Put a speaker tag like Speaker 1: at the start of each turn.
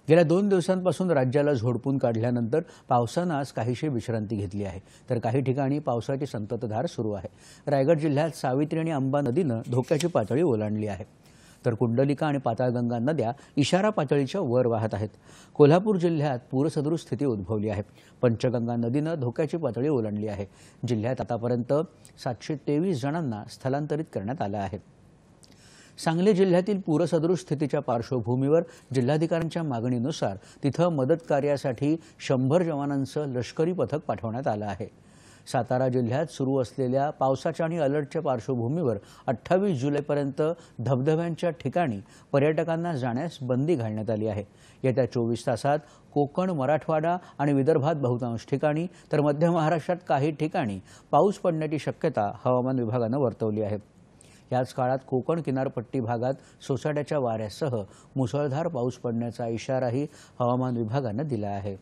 Speaker 1: गेल्या 2 दिवसांपासून राज्याला झोडपून काढल्यानंतर पावसानं आज काहीशी विश्रांती घेतली आहे, तर काही ठिकाणी पावसाची संततधार सुरू आहे। रायगड जिल्ह्यात सावित्री आणि अंबा नदीनं धोक्याची पातळी ओलांडली आहे, तर कुंडलिका आणि पाताळगंगा नद्या इशारा पातळीच्या वर वाहत आहेत। कोल्हापूर जिल्ह्यात पूरसदृश स्थिती उद्भवली आहे। पंचगंगा नदीनं धोक्याची पातळी ओलांडली आहे। जिल्ह्यात आतापर्यंत 723 जणांना स्थलांतरित करण्यात आलं आहे। सांगली जिल्ह्यातील पूरसदृश स्थितीच्या पार्श्वभूमीवर जिल्हाधिकाऱ्यांच्या मागणीनुसार तिथं मदत कार्यासाठी 100 जवानांचं लष्करी पथक पाठवण्यात आलं आहे। सातारा जिल्ह्यात सुरू असलेल्या पावसाच्या आणि अलर्टच्या पार्श्वभूमीवर 28 जुलैपर्यंत धबधब्यांच्या ठिकाणी पर्यटकांना जाण्यास बंदी घालण्यात आली आहे। येत्या 24 तासात कोकण, मराठवाडा आणि विदर्भात बहुतांश ठिकाणी तर मध्य महाराष्ट्रात काही ठिकाणी पाऊस पडण्याची शक्यता हवामान विभागानं वर्तवली आहे। याच काळात कोकण किनारपट्टी भागात सोसाट्याच्या वाऱ्यासह मुसळधार पाऊस पडण्याचा इशाराही हवामान विभागानं दिला आहे।